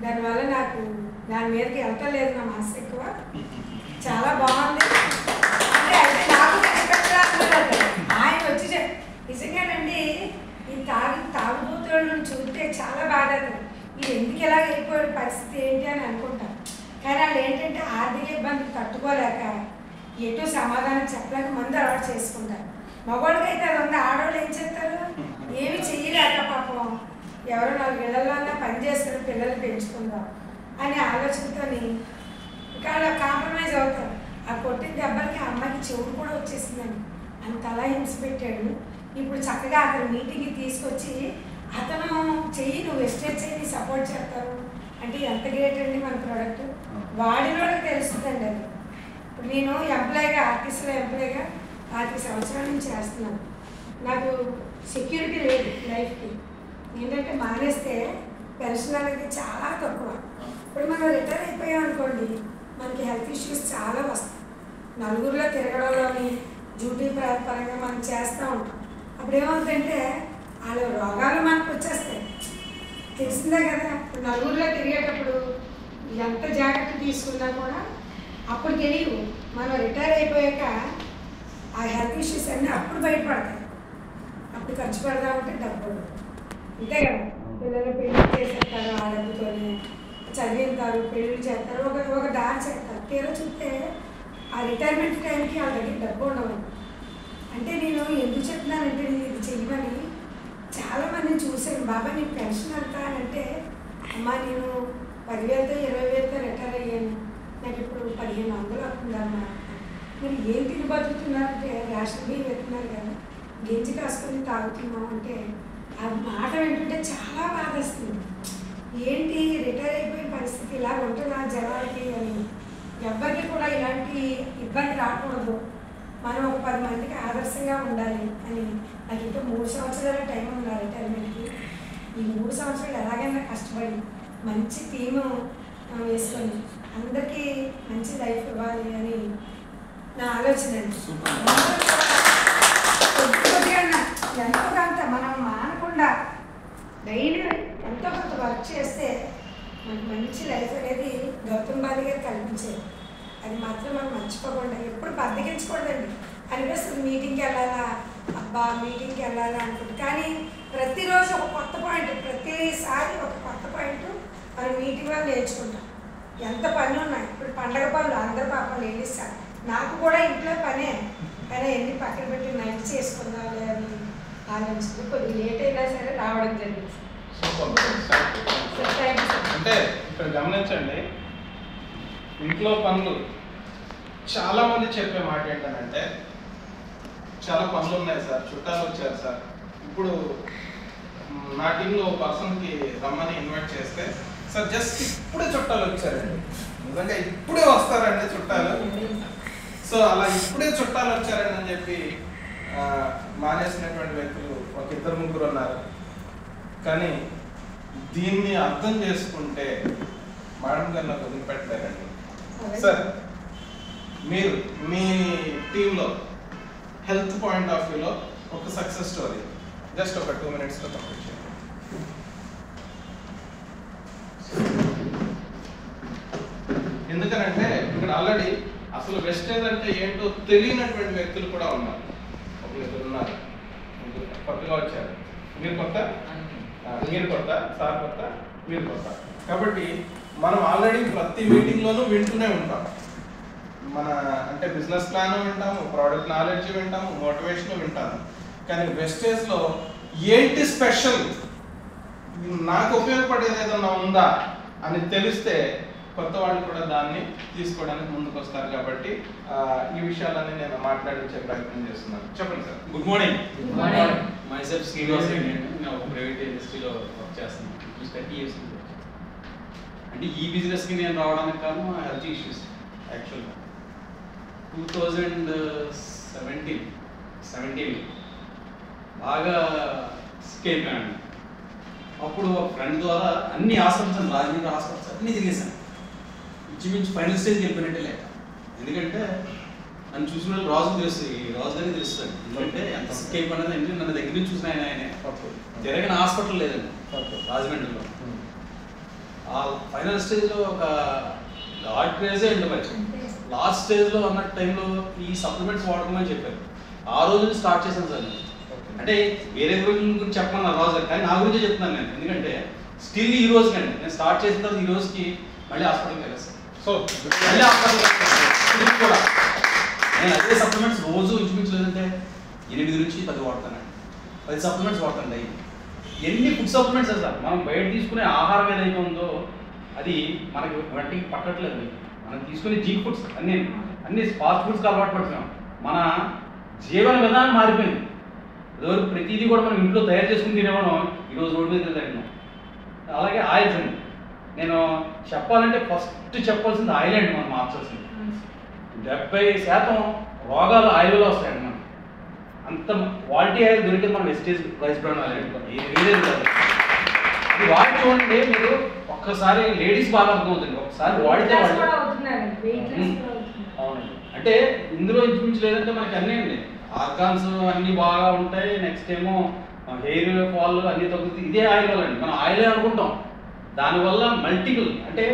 దానివల్ల నాకు దాని మీదకి వెళ్తా లేదు నా మనసు ఎక్కువ, చాలా బాగుంది అంటే అయితే నాకు ఆయన వచ్చి నిజంగానండి ఈ తాగుబోతులను చూస్తే చాలా బాధ అవుతుంది. ఇది ఎందుకు ఎలా అయిపోయాడు పరిస్థితి ఏంటి అని అనుకుంటాం. కానీ వాళ్ళు ఏంటంటే ఆర్థిక ఇబ్బందులు తట్టుకోలేక ఎటు సమాధానం చెప్పలేక మందు అలవాటు చేసుకుంటారు. మగవాళ్ళకైతే అది ఉంది, ఆడవాళ్ళు ఏం చేస్తారు ఏమి చెయ్యలేక పాపం ఎవరో 4 ఇళ్లలోనే పని చేసుకుని పిల్లలు పెంచుకుందాం అనే ఆలోచనతో ఇంకా అలా కాంప్రమైజ్ అవుతారు. ఆ కొట్టిన దెబ్బలకి అమ్మాయికి చెవుడు కూడా వచ్చేసిందండి, అంతలా హింస పెట్టాడు. ఇప్పుడు చక్కగా అతను మీటింగ్కి తీసుకొచ్చి అతను చెయ్యి నువ్వు ఎస్టేట్ చెయ్యి సపోర్ట్ చేస్తారు అంటే ఎంత గ్రేట్ అండి మన ప్రోడక్ట్. వాడినోళ్ళకి తెలుస్తుందండి అది. ఇప్పుడు నేను ఎంప్లాయీగా ఆర్టీసీలో ఎంప్లాయీగా 5 సంవత్సరాల నుంచి చేస్తున్నాను. నాకు సెక్యూరిటీ లేదు లైఫ్కి. ఏంటంటే మానేస్తే పెన్షన్ అనేది చాలా తక్కువ. ఇప్పుడు మనం రిటైర్ అయిపోయాం అనుకోండి మనకి హెల్త్ ఇష్యూస్ చాలా వస్తాయి. నలుగురిలో తిరగడంలోని డ్యూటీ పరంగా మనం చేస్తూ ఉంటాం. అప్పుడు ఏమవుతుందంటే వాళ్ళ రోగాలు మనకు వచ్చేస్తాయి, తెలిసిందే కదా. నలుగురిలో తిరిగేటప్పుడు ఎంత జాగ్రత్త తీసుకున్నా కూడా అప్పుడు తెలియవు. మనం రిటైర్ అయిపోయాక ఆ హెల్త్ ఇష్యూస్ అన్నీ అప్పుడు బయటపడతాయి. అప్పుడు ఖర్చు పెడదామంటే డబ్బు అంతే కదా. పిల్లలు పెళ్లి చేసేస్తారు, ఆ డబ్బుతోనే చదివింటారు, పెళ్ళిళ్ళు చేస్తారు, ఒక దారి చేస్తారు. తీరా చూస్తే ఆ రిటైర్మెంట్ టైంకి వాళ్ళ దగ్గర డబ్బు ఉండవు. అంటే నేను ఎందుకు చెప్తున్నానంటే నేను ఇది చెయ్యమని చాలామందిని చూశాను. బాబా నీకు పెన్షన్ ఎంత అని అంటే అమ్మా నేను 10,000తో 20,000తో రిటైర్ అయ్యాను, నాకు ఇప్పుడు 1,500 అవుతుందమ్మా. మీరు ఏం తిని బతుకుతున్నారంటే రేషన్ బియ్యం పెడుతున్నారు కదా, గెంజి కాసుకొని తాగుతున్నాం అంటే ఆ మాట వింటుంటే చాలా బాధ వస్తుంది. ఏంటి రిటైర్ అయిపోయిన పరిస్థితి ఇలా ఉంటుందా జనాలకి అని. ఎవరికి కూడా ఇలాంటి ఇబ్బంది రాకూడదు, మనం ఒక 10 మందికి ఆదర్శంగా ఉండాలి అని. నాకు ఇంకా 3 సంవత్సరాల టైం ఉంది రిటైర్మెంట్కి. ఈ 3 సంవత్సరాలు ఎలాగైనా కష్టపడి మంచి టీము వేసుకొని అందరికీ మంచి లైఫ్ ఇవ్వాలి అని నా ఆలోచన అండి. ఎంతో కొంత మనం మానకుండా డైలీ ఎంతో కొంత వర్క్ చేస్తే మనకు మంచి లైఫ్ అనేది గౌతమ్ బాలి గారు కల్పించేది. అది మాత్రం మనం మర్చిపోకుండా ఎప్పుడు బద్దకించకూడదండి. అనిపిస్తుంది మీటింగ్కి వెళ్ళాలా, అబ్బా మీటింగ్కి వెళ్ళాలా అనుకుంటుంది. కానీ ప్రతిరోజు ఒక కొత్త పాయింట్, ప్రతిసారి ఒక కొత్త పాయింట్ మనం మీటింగ్లో నేర్చుకుంటాం. ఎంత పని ఉన్నాయి ఇప్పుడు పండగ పనులు అందరూ పాపం లేడీస్, నాకు కూడా ఇంట్లో పనే, కానీ ఎన్ని పక్కన పెట్టి నైట్ చేసుకుందాం అని ఆలోచించి కొద్దిగా లేట్ అయినా సరే రావడం జరిగింది. అంటే ఇక్కడ గమనించండి, ఇంట్లో పనులు చాలా మంది చెప్పే మాట ఏంటంటే చాలా పనులు ఉన్నాయి సార్, చుట్టాలు వచ్చారు సార్. ఇప్పుడు నా టీంలో ఒక పర్సన్కి రమ్మని ఇన్వైట్ చేస్తే సార్ జస్ట్ ఇప్పుడే చుట్టాలు వచ్చారండి, నిజంగా ఇప్పుడే వస్తారండి చుట్టాలు. సో అలా ఇప్పుడే చుట్టాలు వచ్చారని చెప్పి మానేసినటువంటి వ్యక్తులు ఒక 2-3 ఉన్నారు. కానీ దీన్ని అర్థం చేసుకుంటే మేడం గారు నాకు వదిలిపెట్టలేరండి. సార్ మీరు మీ టీంలో హెల్త్ పాయింట్ ఆఫ్ వ్యూలో ఒక సక్సెస్ స్టోరీ జస్ట్ ఒక 2 minutesలో కంప్లీట్ చేయండి. ఎందుకనంటే ఇక్కడ ఆల్రెడీ అసలు వెస్టేజ్ అంటే ఏంటో తెలియనటువంటి వ్యక్తులు కూడా ఉన్నారు. ఒకరు ఉన్నారు, కొత్తగా వచ్చారు. మీరు కొత్త, మీరు కొత్త, సార్ కొత్త, మీరు కొత్త. కాబట్టి మనం ఆల్రెడీ ప్రతి మీటింగ్లోనూ వింటూనే ఉంటాం. మన అంటే బిజినెస్ ప్లాన్ వింటాము, ప్రోడక్ట్ నాలెడ్జ్ వింటాము, మోటివేషన్ వింటాము. కానీ వెస్టేజ్లో ఏంటి స్పెషల్, నాకు ఉపయోగపడేది ఏదన్నా ఉందా అని తెలిస్తే కొత్త వాళ్ళు కూడా దాన్ని తీసుకోవడానికి ముందుకు వస్తారు. కాబట్టి ఈ విషయాలన్నీ నేను మాట్లాడించే ప్రయత్నం చేస్తున్నాను. చెప్పండి sir. Good morning. My self Srinivas Reddy. నేను ఒక ప్రైవేట్ ఇండస్ట్రీలో వర్క్ చేస్తున్నాను. 30 years అంటే ఈ బిజినెస్కి నేను రావడానికి కారణం హెల్త్ ఇష్యూస్. యాక్చువల్గా 2017 బాగా సిక్ అయిపోయాను. అప్పుడు ఒక ఫ్రెండ్ ద్వారా అన్ని హాస్పిటల్స్, రాజమండ్రి హాస్పిటల్స్ అన్నీ తిరిగేశాను. ఇంచుమించు ఫైనల్ స్టేజ్కి వెళ్ళిపోయినట్టే లేక. ఎందుకంటే నన్ను చూసిన వాళ్ళు రాజు తెలుస్తుంది, రాజుగానే తెలుస్తుంది. ఎందుకంటే ఎంత సిక్ అయిపోయినది అంటే నన్ను దగ్గర నుంచి చూసిన ఆయనే తిరగని హాస్పిటల్ లేదండి రాజమండ్రిలో. ఆ ఫైనల్ స్టేజ్లో ఒక గాడ్ క్రేజే అండి. మరి లాస్ట్ స్టేజ్లో అన్న టైంలో ఈ సప్లిమెంట్స్ వాడుకోమని చెప్పారు. ఆ రోజు స్టార్ట్ చేశాను సార్ నేను. అంటే వేరే గురించి చెప్పమన్నారు రాజు గారు, కానీ నా గురించే చెప్తున్నాను నేను. ఎందుకంటే స్టిల్ ఈ రోజు కండి నేను స్టార్ట్ చేసిన తర్వాత ఈ రోజుకి మళ్ళీ హాస్పిటల్కి వెళ్ళాను సార్. సో మళ్ళీ హాస్పిటల్ కూడా నేను అదే సప్లిమెంట్స్ రోజు ఇంచుమించు లేదంటే 8 నుంచి 10 వాడతానండి. 10 సప్లిమెంట్స్ వాడతాను డైలీ. ఎన్ని ఫుడ్ సప్లిమెంట్స్ సార్ మనం బయట తీసుకునే ఆహారం ఏదైతే ఉందో అది మనకి వంటికి పట్టట్లేదు. మనం తీసుకునే జంక్ ఫుడ్స్ అన్ని ఫాస్ట్ ఫుడ్స్కి అలవాటు పడుతున్నాం. మన జీవన విధానం మారిపోయింది. ఇదివరకు ప్రతిదీ కూడా మనం ఇంట్లో తయారు చేసుకుని తినేవాళ్ళం, ఈరోజు రోడ్డు మీద తింటున్నాం. అలాగే ఆయిల్స్ అండి. నేను చెప్పాలంటే ఫస్ట్ చెప్పాల్సింది ఆయిల్ అండి. మనం మార్చాల్సింది 70% రోగాలు ఆయిల్ వల్ల వస్తాయండి. మనం అంత క్వాలిటీ ఆయిల్ దొరికింది మన వెస్టేజ్ రైస్ బ్రాండ్ ఆయిల్ వేరేది కాదు. అది వాడి చూడండి మీరు, ఒక్కసారి లేడీస్ బాగా అర్థమవుతుంది. ఒకసారి వాడితే అవునండి. అంటే ఇందులో ఇంచుమించు లేదంటే మనకి అన్నీ అండి, ఆర్గాన్స్ అన్నీ బాగా ఉంటాయి. నెక్స్ట్ ఏమో హెయిర్ ఫాల్ అన్నీ తగ్గుతుంది. ఇదే ఆయిల్ వల్ల అండి. మనం ఆయిలే అనుకుంటాం, దానివల్ల మల్టిపుల్ అంటే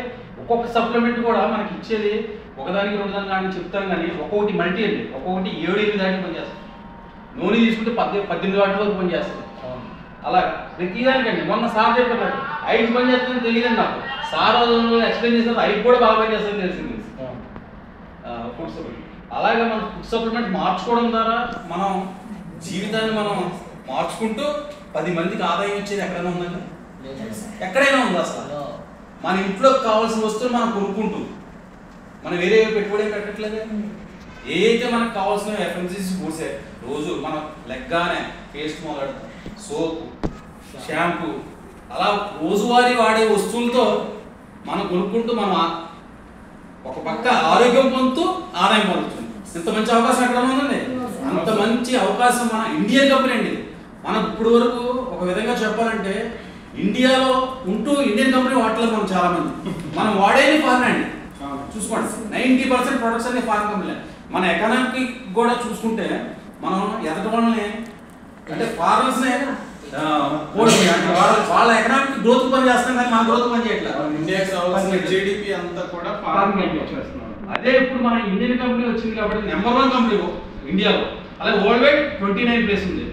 ఒక్కొక్క సప్లిమెంట్ కూడా మనకి ఇచ్చేది ఒకదానికి 2 దానికి కానీ చెప్తాం. కానీ ఒక్కొక్కటి మల్టీ అండి. ఒక్కొక్కటి 7-8 దానికి పనిచేస్తుంది. నూనె తీసుకుంటే 18 వాటి వరకు పనిచేస్తుంది. అలా ప్రతిదానికండి. మొన్న సార్ చెప్పారు 5 పని చేస్తుందని తెలియదండి నాకు. సార్ ఎక్స్ప్లెయిన్ చేసినప్పుడు 5 కూడా బాగా పని చేస్తుందని తెలిసింది ఫుడ్ సప్లిమెంట్. అలాగే మనం ఫుడ్ సప్లిమెంట్ మార్చుకోవడం ద్వారా మనం జీవితాన్ని మనం మార్చుకుంటూ 10 మందికి ఆదాయం వచ్చేది ఎక్కడైనా ఉందండి? ఎక్కడైనా ఉంది అసలు. మన ఇంట్లోకి కావాల్సిన వస్తువులు మనం కొనుక్కుంటూ మనం వేరే పెట్టుబడి పెట్టట్లేదు. ఏదైతే మనకు కావాల్సిన ఎఫ్ఎంసీసీ ఫుడ్సే రోజు మనం లెగ్గానే పేస్ట్ మొదలెడతాం, సోపు, షాంపూ, అలా రోజువారీ వాడే వస్తువులతో మనం కొనుక్కుంటూ మనం ఒక పక్క ఆరోగ్యం పొందుతూ ఆదాయం పొందుతుంది. ఇంత మంచి అవకాశం ఎక్కడ ఉందండి? అంత మంచి అవకాశం మన ఇండియన్ కంపెనీ అండి. మనకు ఇప్పుడు వరకు ఒక విధంగా చెప్పాలంటే ఇండియాలో ఉంటూ ఇండియన్ కంపెనీ వాడలేదు మనం చాలా మంది. మనం వాడేది ఫారెన్ అండి. చూసుకోండి 90% ప్రొడక్ట్స్ అన్ని ఫారెన్ కంపెనీ. మన ఎకనామిక్ కూడా చూసుకుంటే మనం ఎదటి వాళ్ళని అంటే ఫారెన్స్నే వాళ్ళ ఎకనామిక్ గ్రోత్ పని చేస్తాం, కానీ మన గ్రోత్ పని చేయట్లేదు. ఇండియాకి కావాల్సిన జీడిపి అంతా కూడా ఫారెన్ కంపెనీ చేస్తున్నాం. అదే ఇప్పుడు మన ఇండియన్ కంపెనీ వచ్చింది కాబట్టి నెంబర్ 1 కంపెనీ ఇండియాలో. అలాగే వరల్డ్ వైడ్ 29 ప్లేస్ ఉంది.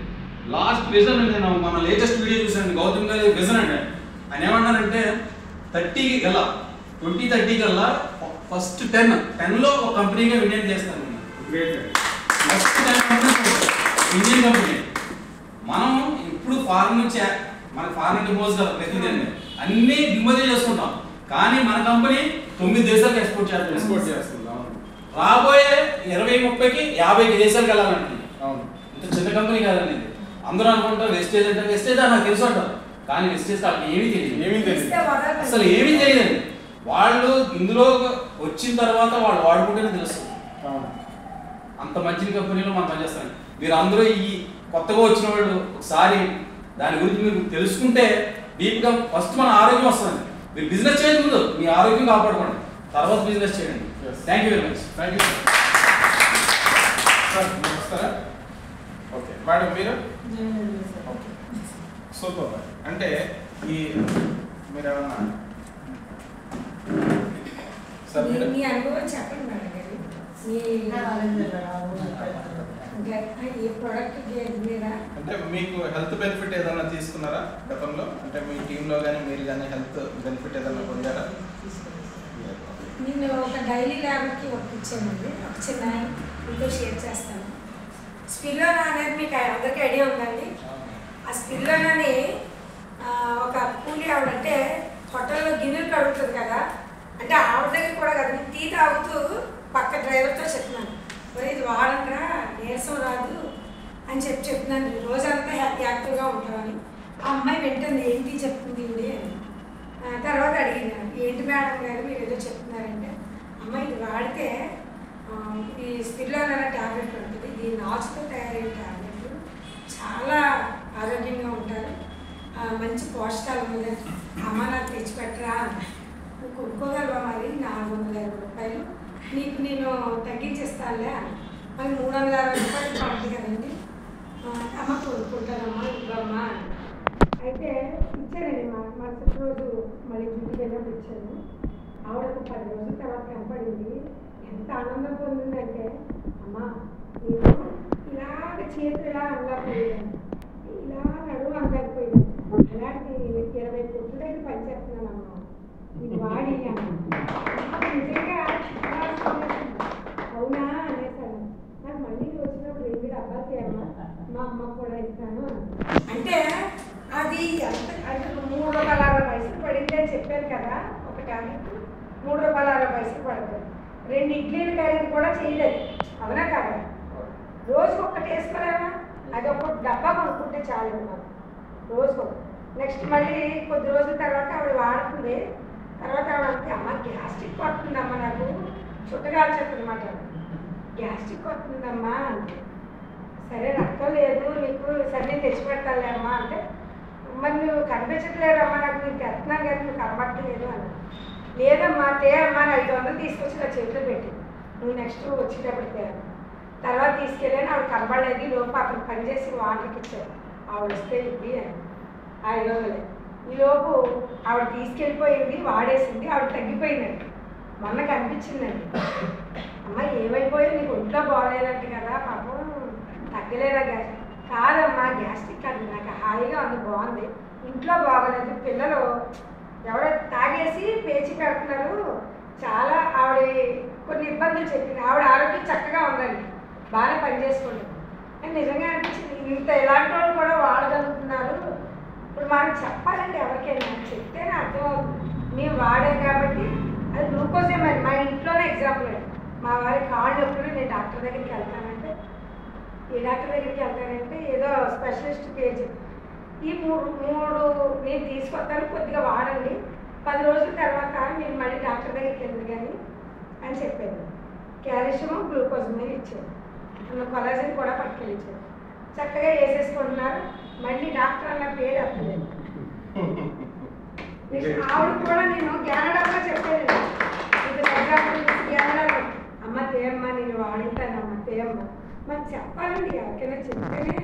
లాస్ట్ విజన్ నేను మన లేటెస్ట్ వీడియో చూసాను, గౌతమ్ గారి విజన్ అంటే ఆయన ఏమన్నారంటే 2030 కల్లా ఫస్ట్ 10లో ఒక కంపెనీగా ఇండియన్ చేస్తాను. First 10 companies Indian company. మనం ఇప్పుడు ఫారెన్ నుంచి మన ఫారెన్ డిపోజ్ కదా ప్రతిదీ అన్నీ దిగుమతి చేసుకుంటాం, కానీ మన కంపెనీ 9 దేశాలకు ఎక్స్పోర్ట్ చేస్తుంది. రాబోయే 20-30కి 50 దేశాలకు వెళ్ళాలంటుంది. ఇంత చిన్న కంపెనీ కాదండి ఇది. అందరూ అనుకుంటారు వెస్టేజ్ అంటే వెస్టేజ్ నాకు తెలుసు అంటారు, కానీ వెస్టేజ్ వాళ్ళకి ఏమీ తెలియదు, అసలు ఏమీ తెలియదండి. వాళ్ళు ఇందులో వచ్చిన తర్వాత వాళ్ళు వాడుకుంటేనే తెలుస్తుంది. అంత మంచి కంపెనీలో మనం పనిచేస్తాం. మీరు అందరూ ఈ కొత్తగా వచ్చిన వాళ్ళు ఒకసారి దాని గురించి మీరు తెలుసుకుంటే డీప్గా ఫస్ట్ మన ఆరోగ్యం వస్తుంది. మీరు బిజినెస్ చేయడం ముందు మీ ఆరోగ్యం కాపాడుకోండి, తర్వాత బిజినెస్ చేయండి. Thank you very much. Thank you sir. నమస్కారా. ఓకే మేడం, మీరు ఓకే సూపర్ మేడం. అంటే ఈ మీరు ఏమన్నా సార్ మీ అనుభవం చెప్పండి మేడం గారు. ఈ ప్రోడక్ట్ మీద అంటే మీకు హెల్త్ బెనిఫిట్ ఏదైనా తీసుకున్నారా గతంలో? అంటే మీ టీంలో కానీ మీరు కానీ హెల్త్ బెనిఫిట్ ఏదైనా పొందారా? నేను ఒక డైలీ ల్యాబ్కి ఇచ్చానండి. ఒక చిన్న మీతో షేర్ చేస్తాను. స్పిల్లోనా అనేది మీకు అందరికీ ఐడియా ఉందండి. ఆ స్పిల్లోనాని ఒక కూలి ఆవిడంటే హోటల్లో గిన్నెలు కడుగుతుంది కదా, అంటే ఆవిడ దగ్గర కూడా కదా టీ తాగుతూ పక్క డ్రైవర్తో చెప్తున్నాను, మరి ఇది వాడంగా నీరసం రాదు అని చెప్తున్నాను. రోజంతా యాక్టివ్గా ఉంటామని. ఆ అమ్మాయి వెంటనే ఏంటి చెప్తుంది ఇవిడి అని. తర్వాత అడిగినాను, ఏంటి మేడం గారు మీరు ఏదో చెప్తున్నారంటే, అమ్మాయి ఇది వాడితే ఈ స్పిల్లోనా ట్యాబ్లెట్ ఉంటుంది, ఇది నాచుతో తయారైన ట్యాబ్లెట్, చాలా ఆరోగ్యంగా ఉంటారు, మంచి పోషకాలు ఉంది. అమ్మ నాకు తెచ్చిపెట్టరా, నువ్వు కొనుక్కోగలవా, మరి 450 రూపాయలు నీకు నేను తగ్గించేస్తానులే, మరి 360 రూపాయలు పడుతుంది కదండి. అమ్మ కొనుక్కుంటానమ్మా, ఇవ్వమ్మా. అయితే ఇచ్చానండి. మరుసటి రోజు మళ్ళీ డ్యూటీకి వెళ్ళినప్పుడు ఇచ్చాను. ఆవిడకు 10 రోజుల తర్వాత కనపడింది. ఎంత ఆనందం పొందిందంటే, అమ్మా నేను ఇలాగ చేతులు ఇలా అనలేకపోయాను, ఇలా నడువు అనలేకపోయాను, అలాంటి 20 కోట్ల దగ్గర పనిచేస్తున్నానమ్మా, ఇది వాడి నిజంగా అవునా అనేసాను. నాకు మళ్ళీ వచ్చినప్పుడు 2 డబ్బాలు తేమ్మా, మా అమ్మకు కూడా ఇస్తాను. అంటే అది ఎంత అంటే 360 పైసలు పడింది అని చెప్పాను కదా. ఒక ట్యాబ్లెట్ 360 పైసలు పడుతుంది. 2 ఇడ్లీలు ఖరీదు కూడా చేయలేదు, అవునా కాదా? రోజుకు ఒక్కటి వేసుకోలేమా? అది ఒక డబ్బా కొనుక్కుంటే చాలు మాకు రోజుకు. నెక్స్ట్ మళ్ళీ కొద్ది రోజుల తర్వాత ఆవిడ వాడుతుంది. తర్వాత ఆవిడ అంటే, అమ్మ గ్యాస్ట్రిక్ వస్తుందమ్మా, నాకు చుట్టగాలు చెప్పనమాట, గ్యాస్ట్రిక్ వస్తుందమ్మా అంటే, సరే రక్తం లేదు నీకు, సరే నేను తెచ్చిపెడతానులే అమ్మా అంటే, మరి నువ్వు కనిపించట్లేదమ్మా, నాకు నేను తెస్తున్నాను కానీ నువ్వు కనబట్టలేదు అని. లేదమ్మా అమ్మా 500 తీసుకొచ్చి నా చేతిలో పెట్టి, నువ్వు నెక్స్ట్ వచ్చేటప్పుడు తేను. తర్వాత తీసుకెళ్ళాను, ఆవిడ కనబడలేదు. లోపు అతను పనిచేసి వాటర్కి ఇచ్చారు, ఆవిడ వస్తే ఇది అని 500. ఈలోపు ఆవిడ తీసుకెళ్ళిపోయింది, వాడేసింది, ఆవిడ తగ్గిపోయిందండి. మొన్న కనిపించిందండి, అమ్మ ఏమైపోయావు, నీకు ఒంట్లో బాగోలేదంట కదా, పాపం తగ్గలేదా గ్యాస్? కాదమ్మా గ్యాస్ట్రిక్ కాదు, నాకు హాయిగా ఉంది, బాగుంది, ఇంట్లో బాగోలేదు, పిల్లలు ఎవరో తాగేసి పేచి పెడుతున్నారు, చాలా ఆవిడ కొన్ని ఇబ్బందులు చెప్పింది. ఆవిడ ఆరోగ్యం చక్కగా ఉందండి, బాగానే పనిచేసుకుంటుంది. అని నిజంగా అనిపించింది, ఇంత ఎలాంటి వాళ్ళు కూడా వాడగలుగుతున్నారు. ఇప్పుడు మనం చెప్పాలంటే ఎవరికైనా చెప్తేనే అర్థమవుతుంది. మేము వాడాం కాబట్టి అది గ్లూకోజే. మరి మా ఇంట్లోనే ఎగ్జాంపుల్ అండి, మా వారి కాళ్ళు నొప్పులు నేను డాక్టర్ దగ్గరికి వెళ్తానంటే, ఏ డాక్టర్ దగ్గరికి వెళ్తానంటే ఏదో స్పెషలిస్ట్ పేరు చెప్పి, ఈ మూడు నేను తీసుకొస్తాను, కొద్దిగా వాడండి, 10 రోజుల తర్వాత మీరు మళ్ళీ డాక్టర్ దగ్గరికి వెళ్ళదు కానీ అని చెప్పాను. క్యాల్షియం గ్లూకోజ్ మీద ఇచ్చారు, కొలాజిన్ కూడా పట్టుకెళ్ళిచ్చారు. చక్కగా వేసేసుకుంటున్నారు. మళ్ళీ డాక్టర్ అన్న పేరు అర్థలేదు. ఆవిడ కూడా నేను జ్ఞానడబ్బా చెప్పాను, ఇది జ్ఞానడబ్బా, అమ్మ తేమ్మా నేను వాడుతానమ్మా తేమ్మా. మరి చెప్పాలండి, ఎవరికైనా చెప్తేనే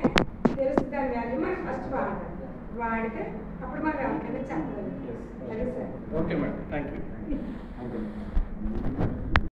తెలుస్తుంది దాని వాల్యూ. మరి ఫస్ట్ వాడితే అప్పుడు మరి ఎవరికైనా చెప్పలేదు. సరే sir. Okay madam, thank you.